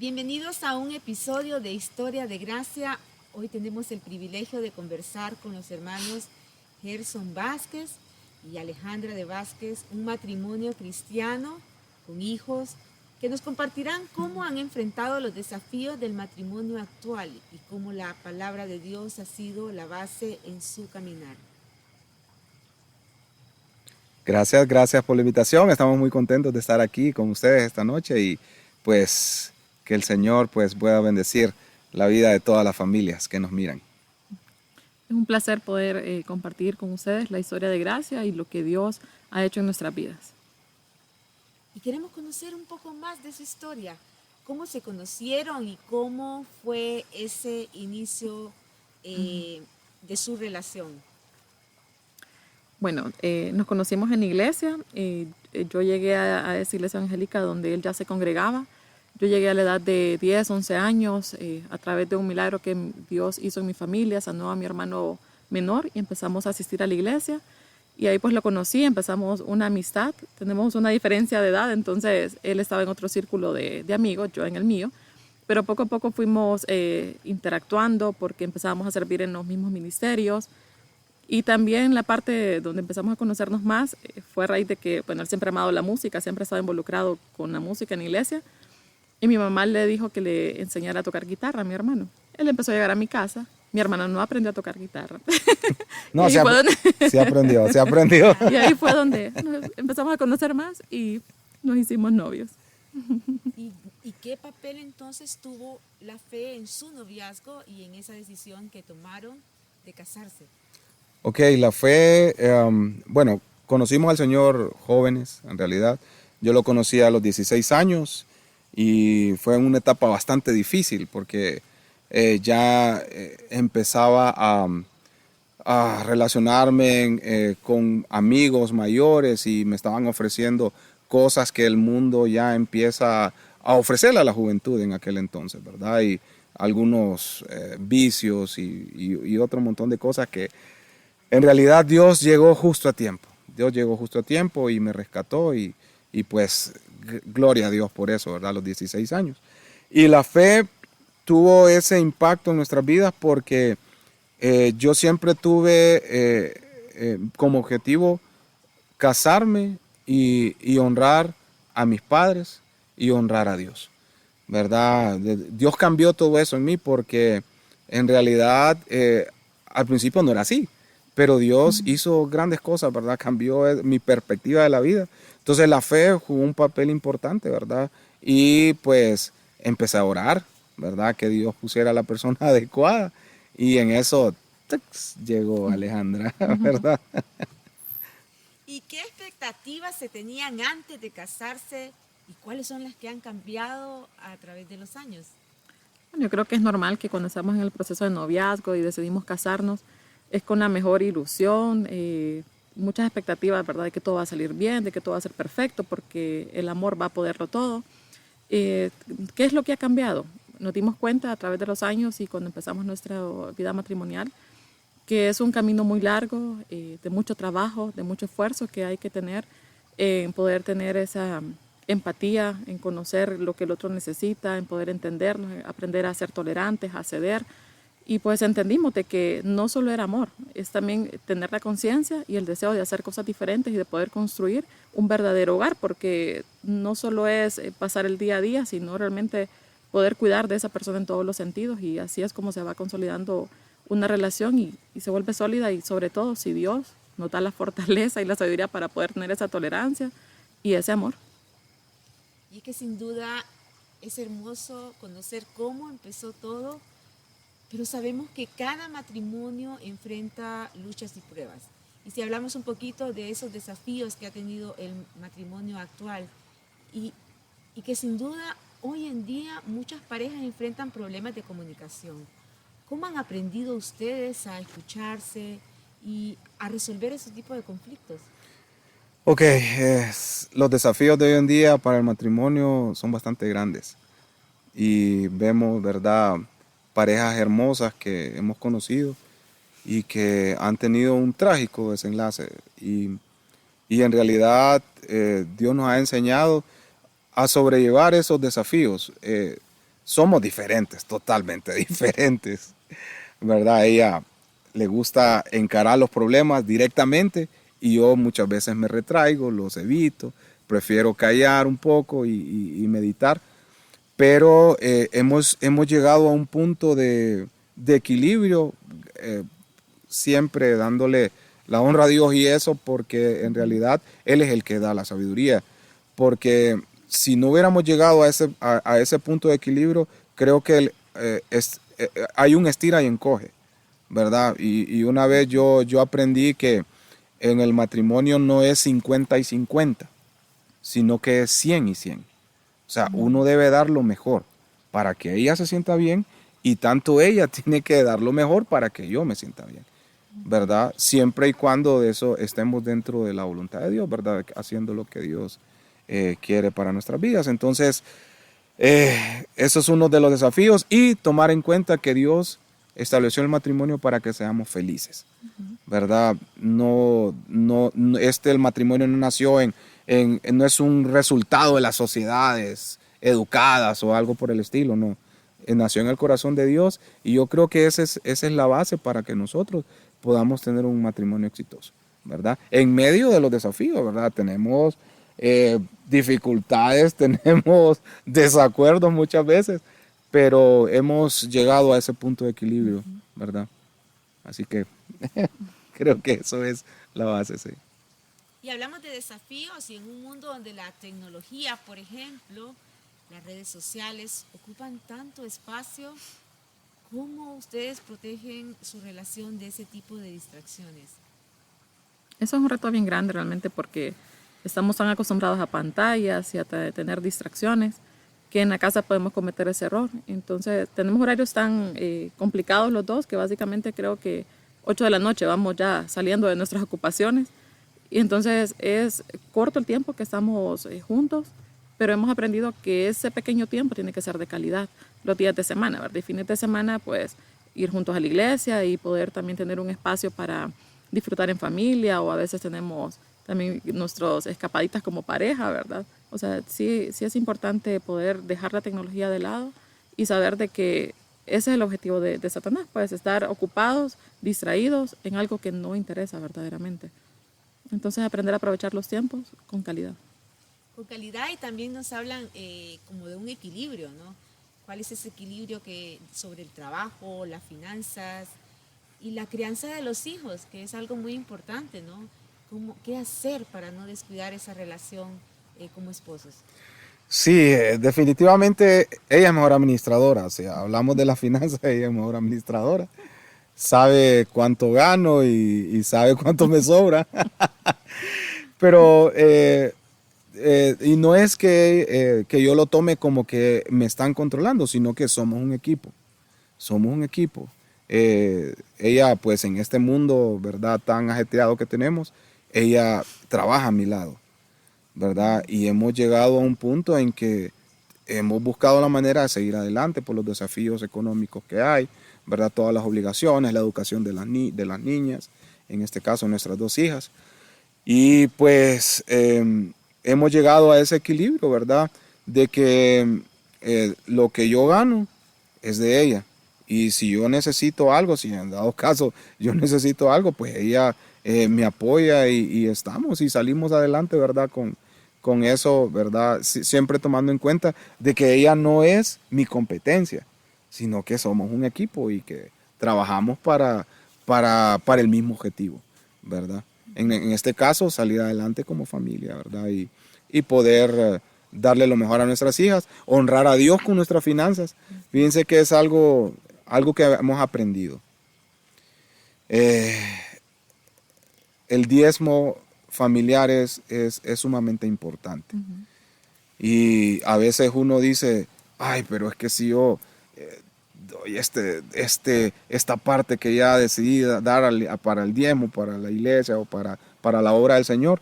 Bienvenidos a un episodio de Historia de Gracia. Hoy tenemos el privilegio de conversar con los hermanos Gerson Vázquez y Alejandra de Vázquez, un matrimonio cristiano con hijos que nos compartirán cómo han enfrentado los desafíos del matrimonio actual y cómo la palabra de Dios ha sido la base en su caminar. Gracias por la invitación. Estamos muy contentos de estar aquí con ustedes esta noche y pues que el Señor pues pueda bendecir la vida de todas las familias que nos miran. Es un placer poder compartir con ustedes la historia de gracia y lo que Dios ha hecho en nuestras vidas. Y queremos conocer un poco más de su historia, cómo se conocieron y cómo fue ese inicio de su relación. Bueno, nos conocimos en la iglesia. Yo llegué a esa iglesia evangélica donde él ya se congregaba. Yo llegué a la edad de 10, 11 años a través de un milagro que Dios hizo en mi familia, sanó a mi hermano menor y empezamos a asistir a la iglesia. Y ahí pues lo conocí, empezamos una amistad. Tenemos una diferencia de edad, entonces él estaba en otro círculo de amigos, yo en el mío. Pero poco a poco fuimos interactuando porque empezamos a servir en los mismos ministerios. Y también la parte donde empezamos a conocernos más fue a raíz de que, bueno, él siempre ha amado la música, siempre ha estado involucrado con la música en la iglesia. Y mi mamá le dijo que le enseñara a tocar guitarra a mi hermano. Él empezó a llegar a mi casa. Mi hermano no aprendió a tocar guitarra. No, se aprendió. Y ahí fue donde nos empezamos a conocer más y nos hicimos novios. ¿Y qué papel entonces tuvo la fe en su noviazgo y en esa decisión que tomaron de casarse? Ok, la fe, bueno, conocimos al Señor jóvenes, en realidad. Yo lo conocí a los 16 años y fue en una etapa bastante difícil porque ya empezaba a relacionarme con amigos mayores y me estaban ofreciendo cosas que el mundo ya empieza a ofrecerle a la juventud en aquel entonces, ¿verdad? Y algunos vicios y otro montón de cosas que en realidad Dios llegó justo a tiempo. Dios llegó justo a tiempo y me rescató y pues gloria a Dios por eso, ¿verdad? A los 16 años. Y la fe tuvo ese impacto en nuestras vidas porque yo siempre tuve como objetivo casarme y honrar a mis padres y honrar a Dios, ¿verdad? Dios cambió todo eso en mí porque en realidad al principio no era así, pero Dios hizo grandes cosas, ¿verdad? Cambió mi perspectiva de la vida. Entonces la fe jugó un papel importante, ¿verdad? Y pues empecé a orar, ¿verdad? Que Dios pusiera a la persona adecuada y en eso llegó Alejandra, ¿verdad? ¿Y qué expectativas se tenían antes de casarse y cuáles son las que han cambiado a través de los años? Bueno, yo creo que es normal que cuando estamos en el proceso de noviazgo y decidimos casarnos, es con la mejor ilusión, muchas expectativas, ¿verdad? De que todo va a salir bien, de que todo va a ser perfecto, porque el amor va a poderlo todo. ¿Qué es lo que ha cambiado? Nos dimos cuenta a través de los años y cuando empezamos nuestra vida matrimonial, que es un camino muy largo, de mucho trabajo, de mucho esfuerzo que hay que tener en poder tener esa empatía, en conocer lo que el otro necesita, en poder entendernos, aprender a ser tolerantes, a ceder. Y pues entendimos de que no solo era amor, es también tener la conciencia y el deseo de hacer cosas diferentes y de poder construir un verdadero hogar, porque no solo es pasar el día a día, sino realmente poder cuidar de esa persona en todos los sentidos, y así es como se va consolidando una relación y se vuelve sólida, y sobre todo si Dios nos da la fortaleza y la sabiduría para poder tener esa tolerancia y ese amor. Y es que sin duda es hermoso conocer cómo empezó todo, pero sabemos que cada matrimonio enfrenta luchas y pruebas. Y si hablamos un poquito de esos desafíos que ha tenido el matrimonio actual, y que sin duda hoy en día muchas parejas enfrentan problemas de comunicación. ¿Cómo han aprendido ustedes a escucharse y a resolver ese tipo de conflictos? Ok, los desafíos de hoy en día para el matrimonio son bastante grandes y vemos, ¿verdad?, parejas hermosas que hemos conocido y que han tenido un trágico desenlace y en realidad Dios nos ha enseñado a sobrellevar esos desafíos. somos diferentes, totalmente diferentes, ¿verdad? A ella le gusta encarar los problemas directamente y yo muchas veces me retraigo, los evito, prefiero callar un poco y meditar, pero hemos llegado a un punto de equilibrio, siempre dándole la honra a Dios y eso, porque en realidad Él es el que da la sabiduría, porque si no hubiéramos llegado a ese punto de equilibrio, creo que hay un estira y encoge, ¿verdad? Y una vez yo aprendí que en el matrimonio no es 50 y 50, sino que es 100 y 100. O sea, uno debe dar lo mejor para que ella se sienta bien y tanto ella tiene que dar lo mejor para que yo me sienta bien, ¿verdad? Siempre y cuando de eso estemos dentro de la voluntad de Dios, ¿verdad? Haciendo lo que Dios quiere para nuestras vidas. Entonces, eso es uno de los desafíos y tomar en cuenta que Dios estableció el matrimonio para que seamos felices, ¿verdad? El matrimonio no nació no es un resultado de las sociedades educadas o algo por el estilo, no. Nació en el corazón de Dios y yo creo que esa es la base para que nosotros podamos tener un matrimonio exitoso, ¿verdad? En medio de los desafíos, ¿verdad? Tenemos dificultades, tenemos desacuerdos muchas veces, pero hemos llegado a ese punto de equilibrio, ¿verdad? Así que creo que eso es la base, sí. Y hablamos de desafíos y en un mundo donde la tecnología, por ejemplo, las redes sociales ocupan tanto espacio, ¿cómo ustedes protegen su relación de ese tipo de distracciones? Eso es un reto bien grande realmente porque estamos tan acostumbrados a pantallas y a tener distracciones que en la casa podemos cometer ese error. Entonces tenemos horarios tan complicados los dos que básicamente creo que 8 de la noche vamos ya saliendo de nuestras ocupaciones y entonces es corto el tiempo que estamos juntos, pero hemos aprendido que ese pequeño tiempo tiene que ser de calidad, los días de semana, ¿verdad? Y fines de semana pues ir juntos a la iglesia y poder también tener un espacio para disfrutar en familia o a veces tenemos también nuestras escapaditas como pareja, ¿verdad? O sea, sí es importante poder dejar la tecnología de lado y saber de que ese es el objetivo de Satanás, pues estar ocupados, distraídos en algo que no interesa verdaderamente. Entonces aprender a aprovechar los tiempos con calidad. Con calidad y también nos hablan como de un equilibrio, ¿no? ¿Cuál es ese equilibrio sobre el trabajo, las finanzas y la crianza de los hijos, que es algo muy importante, ¿no? ¿Qué hacer para no descuidar esa relación como esposos? Sí, definitivamente ella es mejor administradora. Si hablamos de las finanzas, ella es mejor administradora. Sabe cuánto gano y sabe cuánto me sobra. Pero, y no es que yo lo tome como que me están controlando, sino que somos un equipo. Somos un equipo. Ella, pues en este mundo, ¿verdad?, tan ajetreado que tenemos, ella trabaja a mi lado, ¿verdad? Y hemos llegado a un punto en que hemos buscado la manera de seguir adelante por los desafíos económicos que hay, ¿verdad? Todas las obligaciones, la educación de las niñas, en este caso nuestras dos hijas. Y pues hemos llegado a ese equilibrio, ¿verdad? De que lo que yo gano es de ella. Y si yo necesito algo, si en dado caso yo necesito algo, pues ella me apoya y estamos y salimos adelante, ¿verdad? Con eso, ¿verdad? Siempre tomando en cuenta de que ella no es mi competencia, sino que somos un equipo y que trabajamos para el mismo objetivo, ¿verdad? En este caso, salir adelante como familia, ¿verdad? Y poder darle lo mejor a nuestras hijas, honrar a Dios con nuestras finanzas. Fíjense que es algo que hemos aprendido. El diezmo familiar es sumamente importante. Y a veces uno dice, ay, pero es que si yo doy esta parte que ya decidí dar para el diezmo, para la iglesia o para la obra del Señor,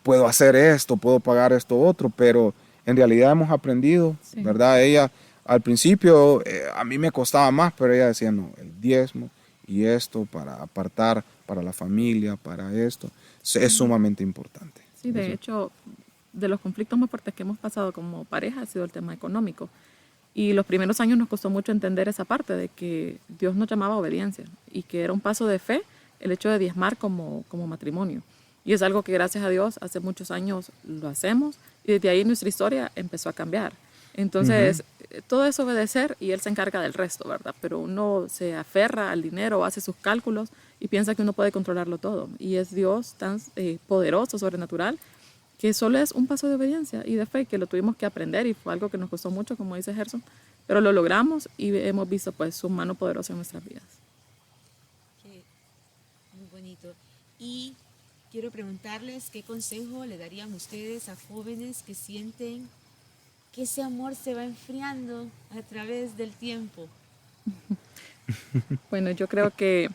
puedo hacer esto, puedo pagar esto otro, pero en realidad hemos aprendido, sí, ¿verdad? Ella al principio a mí me costaba más, pero ella decía, no, el diezmo y esto para apartar para la familia, para esto, es sumamente importante. Sí, de hecho, de los conflictos más fuertes que hemos pasado como pareja ha sido el tema económico. Y los primeros años nos costó mucho entender esa parte de que Dios nos llamaba a obediencia y que era un paso de fe el hecho de diezmar como matrimonio. Y es algo que gracias a Dios hace muchos años lo hacemos y desde ahí nuestra historia empezó a cambiar. Entonces, todo es obedecer y Él se encarga del resto, ¿verdad? Pero uno se aferra al dinero, hace sus cálculos y piensa que uno puede controlarlo todo. Y es Dios tan poderoso, sobrenatural, que solo es un paso de obediencia y de fe que lo tuvimos que aprender y fue algo que nos costó mucho, como dice Gerson, pero lo logramos y hemos visto pues su mano poderosa en nuestras vidas. Muy bonito. Y quiero preguntarles qué consejo le darían ustedes a jóvenes que sienten que ese amor se va enfriando a través del tiempo. Bueno, yo creo que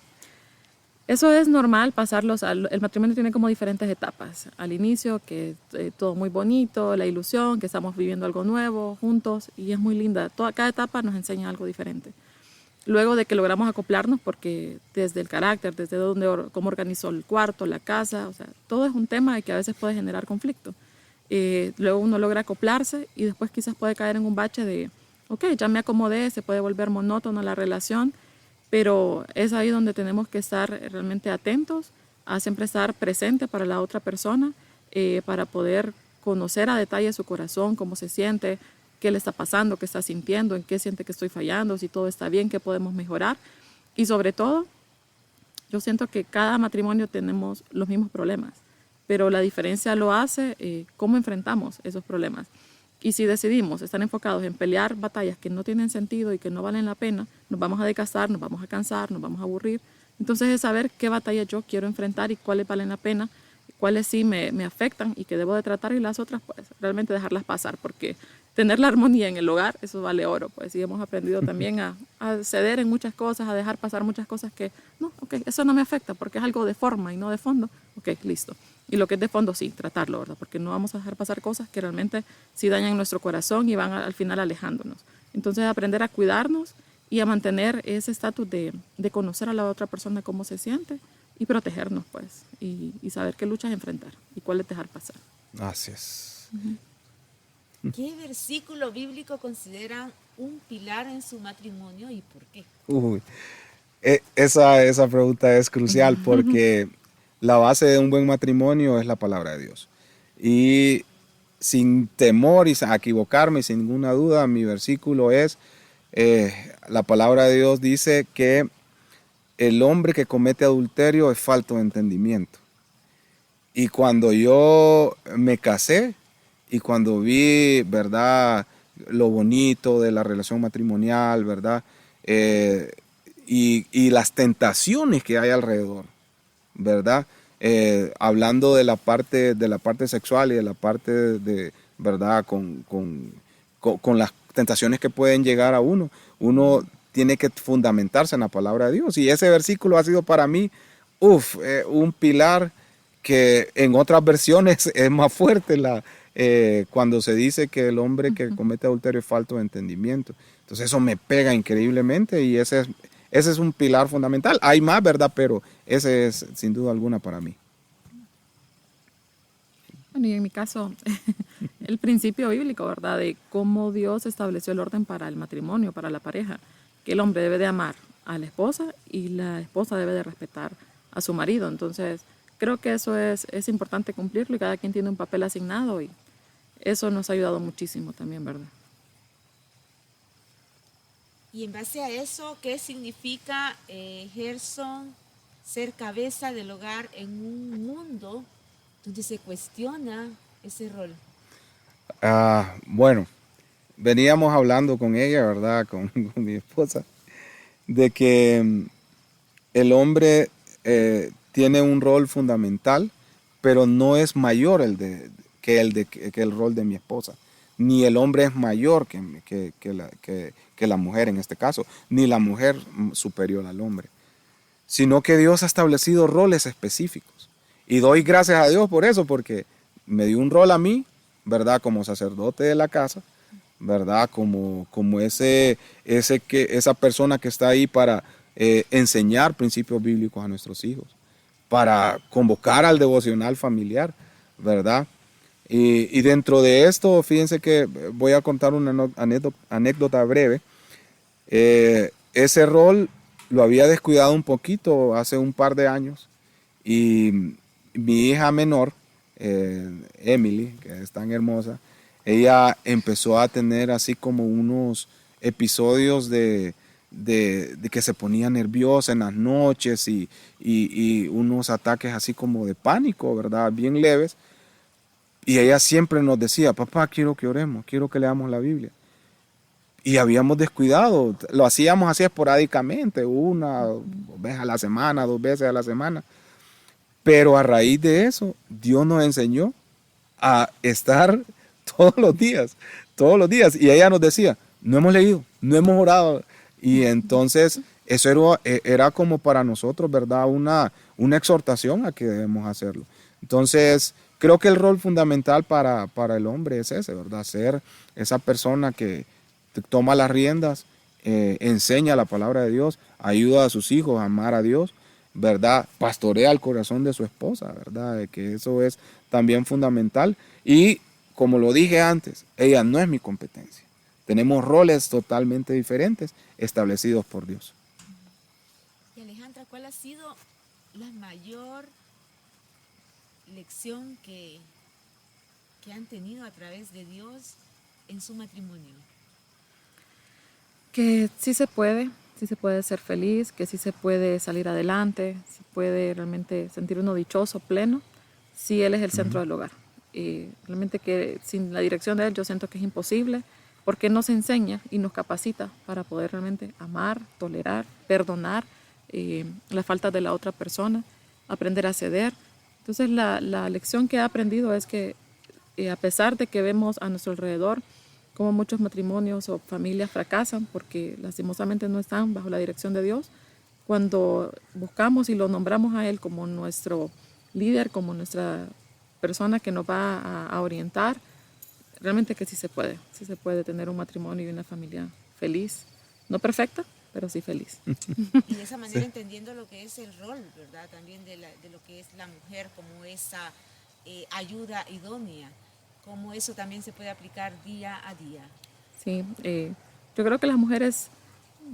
eso es normal pasarlos. El matrimonio tiene como diferentes etapas. Al inicio, que todo muy bonito, la ilusión, que estamos viviendo algo nuevo juntos y es muy linda. Cada etapa nos enseña algo diferente. Luego de que logramos acoplarnos, porque desde el carácter, desde cómo organizó el cuarto, la casa, o sea, todo es un tema que a veces puede generar conflicto. Luego uno logra acoplarse y después quizás puede caer en un bache de, ok, ya me acomodé, se puede volver monótona la relación, pero es ahí donde tenemos que estar realmente atentos a siempre estar presente para la otra persona, para poder conocer a detalle su corazón, cómo se siente, qué le está pasando, qué está sintiendo, en qué siente que estoy fallando, si todo está bien, qué podemos mejorar. Y sobre todo, yo siento que cada matrimonio tenemos los mismos problemas, pero la diferencia lo hace cómo enfrentamos esos problemas. Y si decidimos estar enfocados en pelear batallas que no tienen sentido y que no valen la pena, nos vamos a desgastar, nos vamos a cansar, nos vamos a aburrir. Entonces es saber qué batallas yo quiero enfrentar y cuáles valen la pena, cuáles sí me afectan y que debo de tratar y las otras pues realmente dejarlas pasar, porque tener la armonía en el hogar, eso vale oro, pues, y hemos aprendido también a ceder en muchas cosas, a dejar pasar muchas cosas que, no, ok, eso no me afecta porque es algo de forma y no de fondo, ok, listo. Y lo que es de fondo, sí, tratarlo, ¿verdad? Porque no vamos a dejar pasar cosas que realmente sí dañan nuestro corazón y van al final alejándonos. Entonces, aprender a cuidarnos y a mantener ese estatus de conocer a la otra persona cómo se siente y protegernos, pues, y saber qué luchas enfrentar y cuáles dejar pasar. Así es. ¿Qué versículo bíblico consideran un pilar en su matrimonio y por qué? Uy, esa pregunta es crucial porque la base de un buen matrimonio es la palabra de Dios. Y sin temor y a equivocarme, sin ninguna duda, mi versículo es, la palabra de Dios dice que el hombre que comete adulterio es falto de entendimiento. Y cuando yo me casé y cuando vi, ¿verdad?, lo bonito de la relación matrimonial, ¿verdad?, y las tentaciones que hay alrededor, ¿verdad? Hablando de la parte sexual y de la parte de, ¿verdad?, con las tentaciones que pueden llegar a uno tiene que fundamentarse en la palabra de Dios. Y ese versículo ha sido para mí, un pilar que en otras versiones es más fuerte cuando se dice que el hombre que comete adulterio es falto de entendimiento. Entonces eso me pega increíblemente y ese es un pilar fundamental. Hay más, ¿verdad? Pero ese es sin duda alguna para mí. Bueno, y en mi caso, el principio bíblico, ¿verdad? De cómo Dios estableció el orden para el matrimonio, para la pareja. Que el hombre debe de amar a la esposa y la esposa debe de respetar a su marido. Entonces, creo que eso es importante cumplirlo y cada quien tiene un papel asignado y eso nos ha ayudado muchísimo también, ¿verdad? Y en base a eso, ¿qué significa, Gerson, ser cabeza del hogar en un mundo donde se cuestiona ese rol? Bueno, veníamos hablando con ella, ¿verdad?, con mi esposa, de que el hombre tiene un rol fundamental, pero no es mayor que el rol de mi esposa. Ni el hombre es mayor que la mujer en este caso, ni la mujer superior al hombre, sino que Dios ha establecido roles específicos. Y doy gracias a Dios por eso, porque me dio un rol a mí, ¿verdad?, como sacerdote de la casa, ¿verdad?, como esa persona que está ahí para enseñar principios bíblicos a nuestros hijos, para convocar al devocional familiar, ¿verdad? Y dentro de esto, fíjense que voy a contar una anécdota breve. Ese rol lo había descuidado un poquito hace un par de años y mi hija menor, Emily, que es tan hermosa, ella empezó a tener así como unos episodios de que se ponía nerviosa en las noches y unos ataques así como de pánico, ¿verdad? Bien leves. Y ella siempre nos decía, papá, quiero que oremos, quiero que leamos la Biblia. Y habíamos descuidado, lo hacíamos así esporádicamente, una vez a la semana, 2 veces a la semana. Pero a raíz de eso, Dios nos enseñó a estar todos los días. Y ella nos decía, no hemos leído, no hemos orado. Y entonces eso era como para nosotros, ¿verdad? Una exhortación a que debemos hacerlo. Entonces, creo que el rol fundamental para el hombre es ese, ¿verdad? Ser esa persona que toma las riendas, enseña la palabra de Dios, ayuda a sus hijos a amar a Dios, ¿verdad? Pastorea el corazón de su esposa, ¿verdad? Que eso es también fundamental. Y como lo dije antes, ella no es mi competencia. Tenemos roles totalmente diferentes establecidos por Dios. Y Alejandra, ¿cuál ha sido la mayor lección que han tenido a través de Dios en su matrimonio? Que sí se puede ser feliz, que sí se puede salir adelante, se puede realmente sentir uno dichoso, pleno, si Él es el centro del hogar. Realmente que sin la dirección de Él yo siento que es imposible, porque Él nos enseña y nos capacita para poder realmente amar, tolerar, perdonar las faltas de la otra persona, aprender a ceder. Entonces la lección que he aprendido es que a pesar de que vemos a nuestro alrededor como muchos matrimonios o familias fracasan porque lastimosamente no están bajo la dirección de Dios, cuando buscamos y lo nombramos a Él como nuestro líder, como nuestra persona que nos va a orientar, realmente que sí se puede tener un matrimonio y una familia feliz, no perfecta, pero sí feliz. Y de esa manera entendiendo lo que es el rol, ¿verdad? También de lo que es la mujer como esa ayuda idónea, cómo eso también se puede aplicar día a día. Sí, yo creo que las mujeres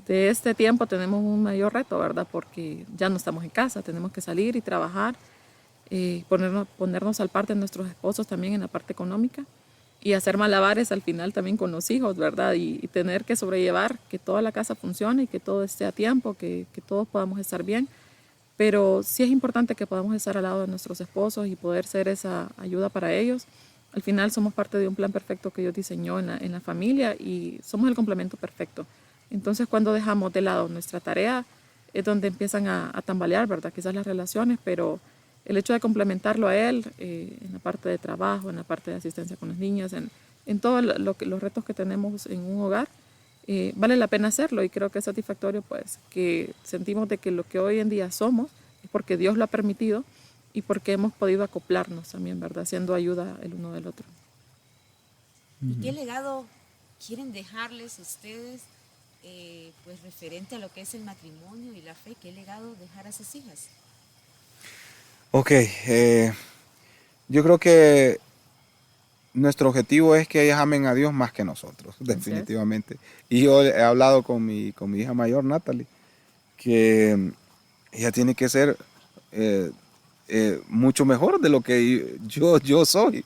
de este tiempo tenemos un mayor reto, ¿verdad? Porque ya no estamos en casa, tenemos que salir y trabajar, ponernos al par de nuestros esposos también en la parte económica y hacer malabares al final también con los hijos, ¿verdad? Y tener que sobrellevar que toda la casa funcione y que todo esté a tiempo, que todos podamos estar bien. Pero sí es importante que podamos estar al lado de nuestros esposos y poder ser esa ayuda para ellos. Al final somos parte de un plan perfecto que Dios diseñó en la familia y somos el complemento perfecto. Entonces cuando dejamos de lado nuestra tarea es donde empiezan a tambalear, ¿verdad? Quizás las relaciones, pero el hecho de complementarlo a Él en la parte de trabajo, en la parte de asistencia con las niñas, en todos los retos que tenemos en un hogar, vale la pena hacerlo y creo que es satisfactorio pues que sentimos de que lo que hoy en día somos es porque Dios lo ha permitido y porque hemos podido acoplarnos también, ¿verdad? Siendo ayuda el uno del otro. ¿Y qué legado quieren dejarles ustedes, pues referente a lo que es el matrimonio y la fe? ¿Qué legado dejar a sus hijas? Ok, yo creo que nuestro objetivo es que ellas amen a Dios más que nosotros, definitivamente. Y yo he hablado con mi hija mayor, Natalie, que ella tiene que ser mucho mejor de lo que yo soy,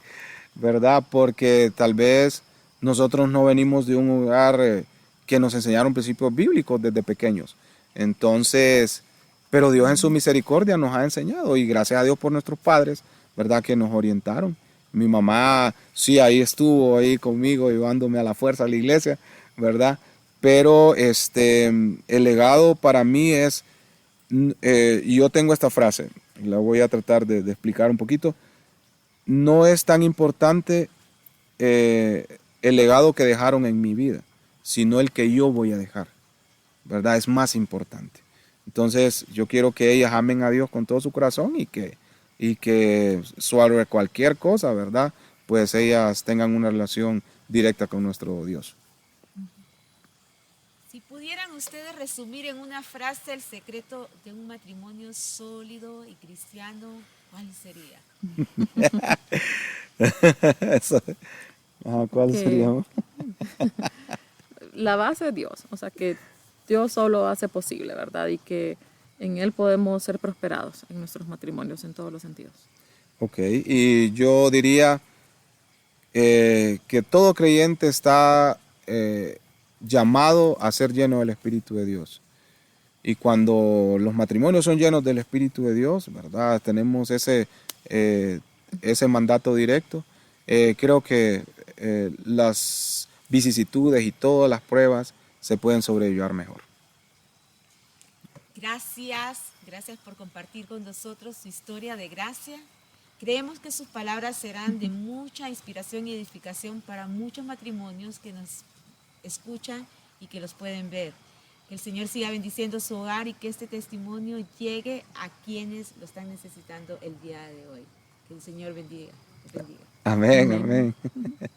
¿verdad? Porque tal vez nosotros no venimos de un hogar que nos enseñaron principios bíblicos desde pequeños. Entonces, pero Dios en su misericordia nos ha enseñado y gracias a Dios por nuestros padres, ¿verdad? Que nos orientaron. Mi mamá sí ahí estuvo ahí conmigo llevándome a la fuerza a la iglesia, ¿verdad? Pero el legado para mí es, y yo tengo esta frase, la voy a tratar de explicar un poquito. No es tan importante el legado que dejaron en mi vida, sino el que yo voy a dejar, ¿verdad? Es más importante. Entonces yo quiero que ellas amen a Dios con todo su corazón y que sobre cualquier cosa, ¿verdad? Pues ellas tengan una relación directa con nuestro Dios. Si pudieran ustedes resumir en una frase el secreto de un matrimonio sólido y cristiano, ¿cuál sería? Eso. Ajá, ¿cuál Que sería? la base es Dios, o sea que Dios solo hace posible, ¿verdad? Y que en Él podemos ser prosperados en nuestros matrimonios en todos los sentidos. Ok, y yo diría que todo creyente está llamado a ser lleno del Espíritu de Dios. Y cuando los matrimonios son llenos del Espíritu de Dios, ¿verdad? Tenemos ese mandato directo. Creo que las vicisitudes y todas las pruebas se pueden sobrellevar mejor. Gracias por compartir con nosotros su historia de gracia. Creemos que sus palabras serán de mucha inspiración y edificación para muchos matrimonios que nos escuchan y que los pueden ver. Que el Señor siga bendiciendo su hogar y que este testimonio llegue a quienes lo están necesitando el día de hoy. Que el Señor bendiga. Les bendiga. Amén, Amén. amén.